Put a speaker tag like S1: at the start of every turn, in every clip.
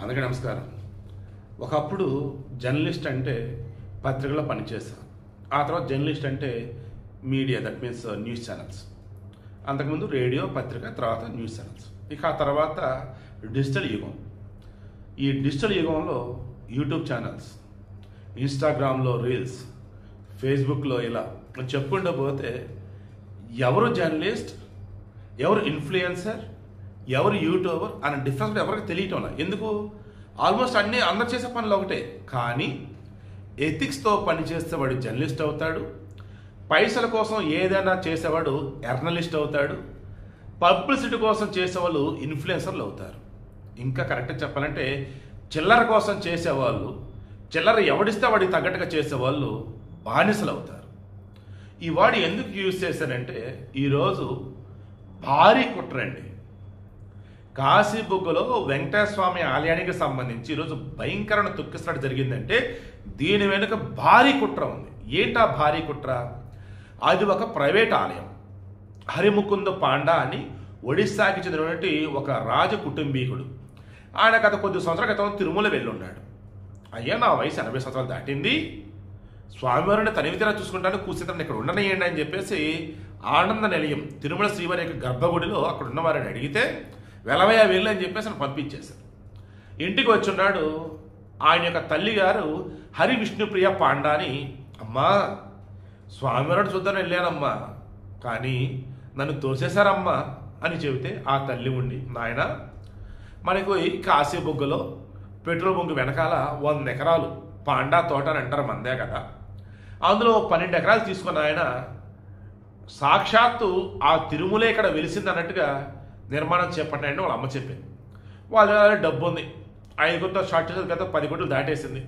S1: అందరికీ నమస్కారం. ఒకప్పుడు జర్నలిస్ట్ అంటే పత్రికలో పనిచేశాం. ఆ తర్వాత జర్నలిస్ట్ అంటే media, that means news channels. అంతకుముందు రేడియో, పత్రిక, తర్వాత న్యూస్ ఛానల్స్. ఇక ఆ తర్వాత డిజిటల్ యుగం. ఈ డిజిటల్ యుగంలో యూట్యూబ్ ఛానల్స్, ఇన్స్టాగ్రామ్లో రీల్స్, ఫేస్బుక్లో ఇలా చెప్పుకుంటూ పోతే ఎవరు జర్నలిస్ట్, ఎవరు ఇన్ఫ్లుయెన్సర్, ఎవరు యూట్యూబర్ అనే డిఫరెన్స్ ఎవరికి తెలియటం లేదు. ఎందుకు? ఆల్మోస్ట్ అందరు చేసే పనులు ఒకటే. కానీ ఎథిక్స్తో పనిచేసేవాడు జర్నలిస్ట్ అవుతాడు, పైసల కోసం ఏదైనా చేసేవాడు ఎర్నలిస్ట్ అవుతాడు, పబ్లిసిటీ కోసం చేసేవాళ్ళు ఇన్ఫ్లుయెన్సర్లు అవుతారు. ఇంకా కరెక్ట్గా చెప్పాలంటే చిల్లర కోసం చేసేవాళ్ళు, చిల్లర ఎవడిస్తే వాడికి తగ్గట్టుగా చేసేవాళ్ళు బానిసలు అవుతారు. ఈ వాడు ఎందుకు యూజ్ చేశారంటే ఈరోజు భారీ కుట్రండి. కాశీబుగ్గలో వెంకటేశ్వర స్వామి ఆలయానికి సంబంధించి ఈరోజు భయంకరమైన తొక్కిసలాట జరిగిందంటే దీని వెనుక భారీ కుట్ర ఉంది. ఏంటా భారీ కుట్ర? అది ఒక ప్రైవేట్ ఆలయం. హరిముకుంద పాండా అని ఒడిస్సాకి చెందినటువంటి ఒక రాజ కుటుంబీకుడు. ఆయన గత కొద్ది సంవత్సరాల క్రితం తిరుమల వెళ్ళున్నాడు. అయ్యా, నా వయసు 80 సంవత్సరాలు దాటింది, స్వామివారిని తనివితీరా చూసుకుంటాను, కూర్చుంటాను, ఇక్కడ ఉండనియండి అని చెప్పేసి ఆనంద నిలయం తిరుమల శ్రీవారి యొక్క గర్భగుడిలో అక్కడ ఉన్నవారిని అడిగితే వెలవయ్య వెళ్ళి అని చెప్పేసి ఆయన పంపించేశారు. ఇంటికి వచ్చున్నాడు. ఆయన యొక్క తల్లిగారు హరి విష్ణుప్రియ పాండా అని, అమ్మా స్వామివారిని చూద్దాం వెళ్ళానమ్మా, కానీ నన్ను తోసేశారమ్మా అని చెబితే ఆ తల్లి ఉండి, నాయన మనకు ఈ కాశీబుగ్గలో పెట్రోల్ బంక్ వెనకాల 100 ఎకరాలు పాండా తోట అని అంటారు, మందే కదా, అందులో 12 ఎకరాలు తీసుకున్న ఆయన సాక్షాత్తు ఆ తిరుమలే ఇక్కడ వెలిసింది అన్నట్టుగా నిర్మాణం చేపట్టాయని వాళ్ళ అమ్మ చెప్పింది. వాళ్ళ డబ్బు ఉంది, 5 కోట్లు స్టార్ట్ చేసేది గత 10 కోట్లు దాటేసింది.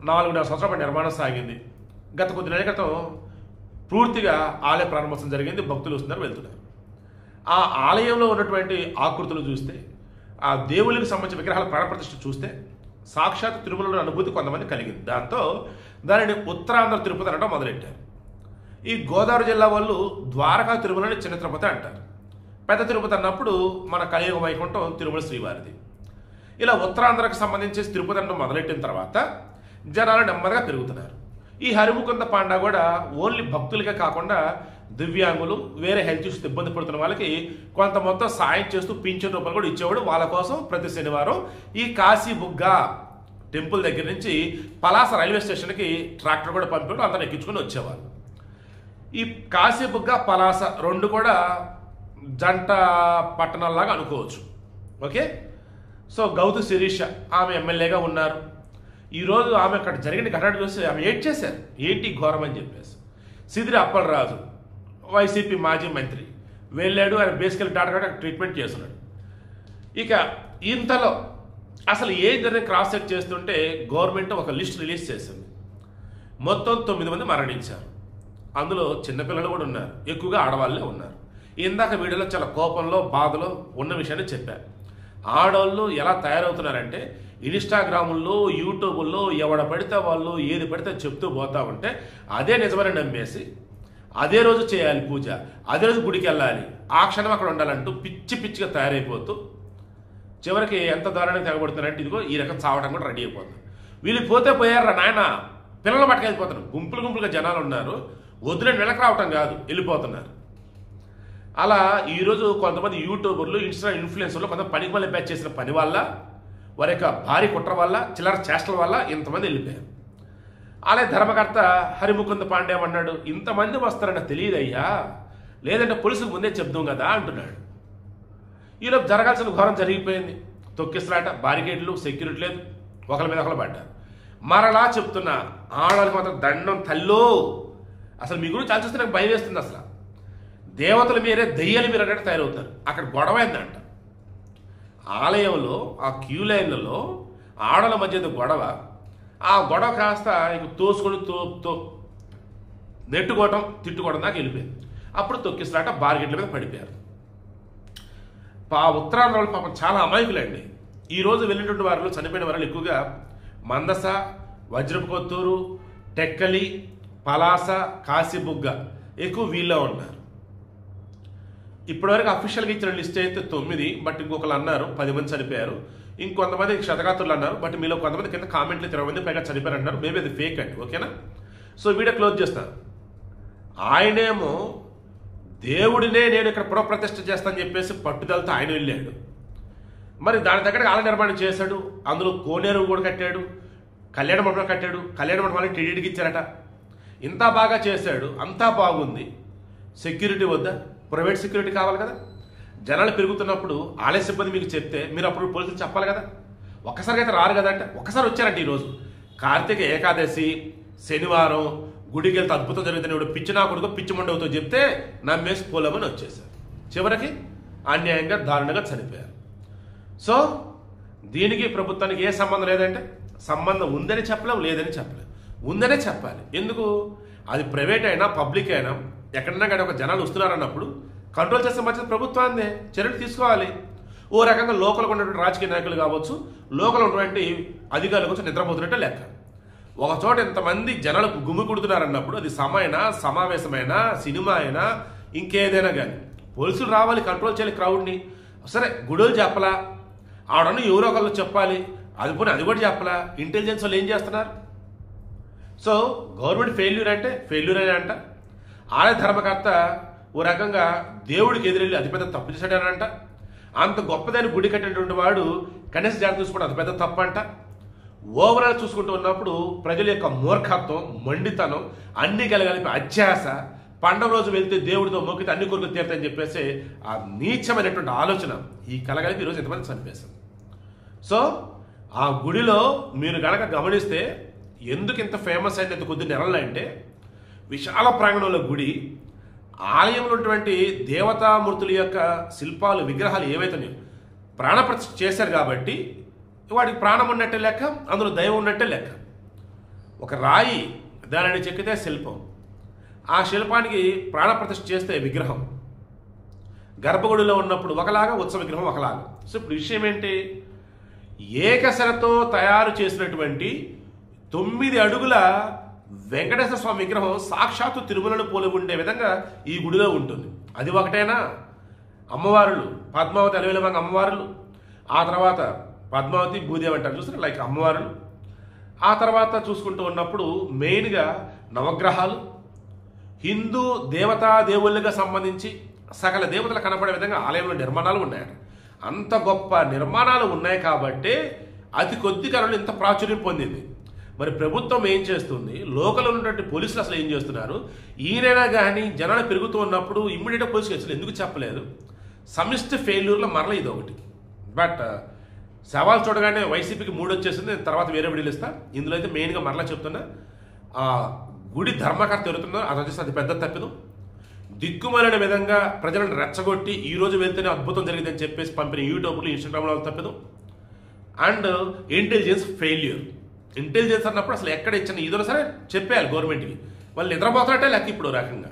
S1: 4.5 సంవత్సరాల పాటు నిర్మాణం సాగింది. గత కొద్ది నెలల క్రితం పూర్తిగా ఆలయ ప్రారంభోత్సవం జరిగింది. భక్తులు వస్తున్నారు, వెళ్తున్నారు. ఆ ఆలయంలో ఉన్నటువంటి ఆకృతులు చూస్తే, ఆ దేవుళ్ళకి సంబంధించిన విగ్రహాల ప్రాణప్రతిష్ఠ చూస్తే సాక్షాత్ తిరుమలలో అనుభూతి కొంతమంది కలిగింది. దాంతో దానిని ఉత్తరాంధ్ర తిరుపతి అనడం మొదలెట్టారు. ఈ గోదావరి జిల్లా వాళ్ళు ద్వారకా తిరుమలని చిన్న తిరుపతి అంటారు. పెద్ద తిరుపతి అన్నప్పుడు మన కలియుగ వైకుంఠం తిరుమల శ్రీవారిది. ఇలా ఉత్తరాంధ్రకు సంబంధించి తిరుపతి అనడం మొదలెట్టిన తర్వాత జనాలు నెమ్మదిగా పెరుగుతున్నారు. ఈ హరిముకుంద పాండా కూడా ఓన్లీ భక్తులకే కాకుండా దివ్యాంగులు, వేరే హెల్త్ ఇష్యూస్ ఇబ్బంది పడుతున్న వాళ్ళకి కొంత మొత్తం సాయం చేస్తూ పింఛన్ రూపాయలు కూడా ఇచ్చేవాడు. వాళ్ళ కోసం ప్రతి శనివారం ఈ కాశీబుగ్గ టెంపుల్ దగ్గర నుంచి పలాస రైల్వే స్టేషన్కి ట్రాక్టర్ కూడా పంపాడు, అంతా ఎక్కించుకొని వచ్చేవాళ్ళు. ఈ కాశీబుగ్గ, పలాస రెండు కూడా జంట పట్టణాల్లాగా అనుకోవచ్చు. ఓకే, సో గౌతు శిరీష ఆమె ఎమ్మెల్యేగా ఉన్నారు. ఈరోజు ఆమె అక్కడ జరిగిన ఘటన చూసి ఆమె ఏడ్ చేశారు, ఏంటి ఘోరం అని చెప్పేసి. సిదిరి అప్పలరాజు వైసీపీ మాజీ మంత్రి వెళ్ళాడు, ఆయన బేసికల్ డాక్టర్ ట్రీట్మెంట్ చేస్తున్నాడు. ఇక ఇంతలో అసలు ఏం జరిగిన క్రాస్ చెక్ చేస్తుంటే గవర్నమెంట్ ఒక లిస్ట్ రిలీజ్ చేసింది. మొత్తం 9 మంది మరణించారు. అందులో చిన్నపిల్లలు కూడా ఉన్నారు, ఎక్కువగా ఆడవాళ్ళే ఉన్నారు. ఇందాక వీడియోలో చాలా కోపంలో, బాధలో ఉన్న విషయాన్ని చెప్పారు. ఆడవాళ్ళు ఎలా తయారవుతున్నారంటే ఇన్స్టాగ్రాముల్లో, యూట్యూబుల్లో ఎవడ పడితే వాళ్ళు ఏది పడితే చెప్తూ పోతా ఉంటే అదే నిజమని నమ్మేసి అదే రోజు చేయాలి పూజ, అదే రోజు గుడికి వెళ్ళాలి, ఆ క్షణం అక్కడ ఉండాలంటూ పిచ్చి పిచ్చిగా తయారైపోతూ చివరికి ఎంత దారుణంగా తెగబడుతున్నారంటే ఇదిగో ఈ రకం చావడం కూడా రెడీ అయిపోతుంది. వీళ్ళు పోతే పోయారా నాయన, పిల్లలు పట్టుకెళ్ళిపోతున్నారు. గుంపులు గుంపులుగా జనాలు ఉన్నారు, వద్దులేని వెనక్కి రావటం కాదు, వెళ్ళిపోతున్నారు. అలా ఈరోజు కొంతమంది యూట్యూబర్లు, ఇన్ఫ్లుయెన్సర్లు కొంత పనికి మళ్ళీ బ్యాచ్ చేసిన పని వల్ల, వారి యొక్క భారీ కుట్ర వల్ల, చిల్లర చేష్టల వల్ల ఇంతమంది వెళ్ళిపోయారు. అలాగే ధర్మకర్త హరిముకుంద పాండే అన్నాడు, ఇంతమంది వస్తారన్న తెలియదయ్యా, లేదంటే పోలీసులకు ముందే చెప్దాం కదా అంటున్నాడు. ఈలోపు జరగాల్సిన ఘోరం జరిగిపోయింది. తొక్కిసలాట, బారికేడ్లు, సెక్యూరిటీ లేదు, ఒకరి మీద ఒకరు పడ్డారు. మరలా చెప్తున్నా, ఆడవాళ్ళకి మాత్రం దండం తల్లో. అసలు మీ గురించి ఆలోచిస్తే నాకు భయం వేస్తుంది. అసలు దేవతలు మీరే, దెయ్యాలు మీరు అన్నట్టు తయారవుతారు. అక్కడ గొడవ అయిందంట ఆలయంలో, ఆ క్యూ లైన్లలో ఆడల మధ్య గొడవ. ఆ గొడవ కాస్త ఇక తోసుకొని నెట్టుకోవటం, తిట్టుకోవడం దాకా వెళ్ళిపోయింది. అప్పుడు తొక్కిసలాట, బార్గెట్ల మీద పడిపోయారు. ఉత్తరాంధ్ర వాళ్ళు పాపం చాలా అమాయకులండి. ఈరోజు వెళ్ళినటువంటి వారిలో చనిపోయిన వారు ఎక్కువగా మందస, వజ్రపు కొత్తూరు, టెక్కలి, పలాస, కాశీబుగ్గ ఎక్కువ వీళ్ళే ఉన్నారు. ఇప్పటివరకు అఫీషియల్గా ఇచ్చిన లిస్ట్ అయితే 9, బట్ ఇంకొకరు అన్నారు 10 మంది చనిపోయారు. ఇంకొంతమంది క్షతగాత్రులు అన్నారు. బట్ మీలో కొంతమంది కింద కామెంట్లు 20 మంది పైగా చనిపోయారు అంటున్నారు. మేబీ అది ఫేక్ అండి. ఓకేనా? సో వీడియో క్లోజ్ చేస్తాను. ఆయనేమో దేవుడినే నేను ఇక్కడ పునఃప్రతిష్ఠ చేస్తానని చెప్పేసి పట్టుదలతో ఆయన వెళ్ళాడు. మరి దాని దగ్గర ఆలయ నిర్మాణం చేశాడు. అందులో కోనేరు కూడా కట్టాడు, కళ్యాణ మండపం కట్టాడు. కళ్యాణ మండపాన్ని టీడీడీకి ఇచ్చారట. ఇంత బాగా చేశాడు, అంతా బాగుంది. సెక్యూరిటీ వద్దా? ప్రైవేట్ సెక్యూరిటీ కావాలి కదా. జనాలు పెరుగుతున్నప్పుడు ఆలయ సిబ్బంది మీకు చెప్తే మీరు అప్పుడు పోలీసులు చెప్పాలి కదా. ఒక్కసారి అయితే రారు కదా. అంటే ఒక్కసారి వచ్చారంటే ఈరోజు కార్తీక ఏకాదశి శనివారం గుడికి వెళ్తే అద్భుతం జరుగుతుంది, ఇప్పుడు పిచ్చి నా కొడుకు పిచ్చి మండవుతో చెప్తే నమ్మేసి పోలేమని వచ్చేసారు. చివరికి అన్యాయంగా దారుణంగా చనిపోయారు. సో దీనికి ప్రభుత్వానికి ఏ సంబంధం లేదంటే సంబంధం ఉందని చెప్పలేము, లేదని చెప్పలేము. ఉందనే చెప్పాలి. ఎందుకు? అది ప్రైవేట్ అయినా పబ్లిక్ అయినా ఎక్కడన్నా కానీ ఒక జనాలు వస్తున్నారన్నప్పుడు కంట్రోల్ చేస్తే మంచిది ప్రభుత్వాన్ని చర్యలు తీసుకోవాలి. ఓ రకంగా లోకల్గా ఉన్నటువంటి రాజకీయ నాయకులు కావచ్చు, లోకల్ ఉన్నటువంటి అధికారులు కొంచెం నిద్రపోతున్నట్టే లెక్క. ఒక చోట ఇంతమంది జనాలకు గుమ్మి కుడుతున్నారన్నప్పుడు అది సమైనా సమావేశమైనా సినిమా అయినా ఇంకేదైనా కానీ పోలీసులు రావాలి, కంట్రోల్ చేయాలి క్రౌడ్ని. సరే గుడులు చెప్పలా, ఆడను ఎవరో ఒకళ్ళు చెప్పాలి, అది పోనీ అది కూడా చెప్పలా. ఇంటెలిజెన్స్ వాళ్ళు ఏం చేస్తున్నారు? సో గవర్నమెంట్ ఫెయిల్యూర్ అంటే ఫెయిల్యూర్ అని అంట. ఆలయ ధర్మకర్త ఓ రకంగా దేవుడికి ఎదురెళ్ళి అతిపెద్ద తప్పు చేశాడనంట. అంత గొప్పదైన గుడి కట్టినటువంటి వాడు కనీస జాగ్రత్త చూసుకోవడం అతిపెద్ద తప్పు అంట. ఓవరాల్ చూసుకుంటూ ఉన్నప్పుడు ప్రజల యొక్క మూర్ఖత్వం, మండితనం అన్ని కలగలిపి అత్యాస, పండుగ రోజు వెళ్తే దేవుడితో మొక్కితే అన్ని కొరకు తీరుతాయని చెప్పేసి ఆ నీచమైనటువంటి ఆలోచన ఈ కలగలిపి ఈరోజు ఎంతమంది చనిపేశారు. సో ఆ గుడిలో మీరు కనుక గమనిస్తే ఎందుకు ఇంత ఫేమస్ అయింది, కొద్ది నెలలు అంటే విశాల ప్రాంగణంలో గుడి, ఆలయంలో ఉన్నటువంటి దేవతామూర్తుల యొక్క శిల్పాలు విగ్రహాలు ఏవైతున్నాయో ప్రాణప్రతిష్ఠ చేశారు కాబట్టి వాటికి ప్రాణం ఉన్నట్టే లెక్క, అందులో దైవం ఉన్నట్టే లెక్క. ఒక రాయి దానిని చెక్కితే శిల్పం, ఆ శిల్పానికి ప్రాణప్రతిష్ఠ చేస్తే విగ్రహం. గర్భగుడిలో ఉన్నప్పుడు ఒకలాగా, ఉత్సవ విగ్రహం ఒకలాగా. సో ఇప్పుడు విషయం ఏంటి? ఏకశరతో తయారు చేసినటువంటి 9 అడుగుల వెంకటేశ్వర స్వామి విగ్రహం సాక్షాత్తు తిరుమలను పోలి ఉండే విధంగా ఈ గుడిలో ఉంటుంది. అది ఒకటేనా? అమ్మవారులు పద్మావతి అలవేలమంగ అమ్మవారులు, ఆ తర్వాత పద్మావతి భూదేవి అంటారు చూసారు, లైక్ అమ్మవారులు. ఆ తర్వాత చూసుకుంటూ ఉన్నప్పుడు మెయిన్గా నవగ్రహాలు, హిందూ దేవతా దేవుళ్ళుగా సంబంధించి సకల దేవతలు కనపడే విధంగా ఆలయంలో నిర్మాణాలు ఉన్నాయట. అంత గొప్ప నిర్మాణాలు ఉన్నాయి కాబట్టి అతి కొద్ది కాలంలో ఇంత ప్రాచుర్యం పొందింది. మరి ప్రభుత్వం ఏం చేస్తుంది? లోకల్ ఉన్నటువంటి పోలీసులు అసలు ఏం చేస్తున్నారు? ఈయనైనా కానీ జనాలు పెరుగుతూ ఉన్నప్పుడు ఇమ్మీడియట్గా పోలీసులు అసలు ఎందుకు చెప్పలేదు? సమిష్టి ఫెయిల్యూర్లో మరల ఇది ఒకటి. బట్ సవాల్ చూడగానే వైసీపీకి 3 వచ్చేసింది. తర్వాత వేరే వీడియోలు ఇస్తా. ఇందులో అయితే మెయిన్గా మరలా చెప్తున్నా, గుడి ధర్మకర్త ఎవరుతుందో అది వచ్చేసి అది పెద్ద తప్పిదం. దిక్కుమాలిన విధంగా ప్రజలను రెచ్చగొట్టి ఈ రోజు వెళ్తేనే అద్భుతం జరిగిందని చెప్పేసి పంపిన యూట్యూబ్లో ఇన్స్టాగ్రామ్లో తప్పిదం. And intelligence failure. ఇంటెలిజెన్స్ అన్నప్పుడు అసలు ఎక్కడ ఇచ్చిన ఇదో సరే చెప్పేయాలి గవర్నమెంట్కి. వాళ్ళు నిద్రపోతున్నట్టే లెక్క ఇప్పుడు రకంగా.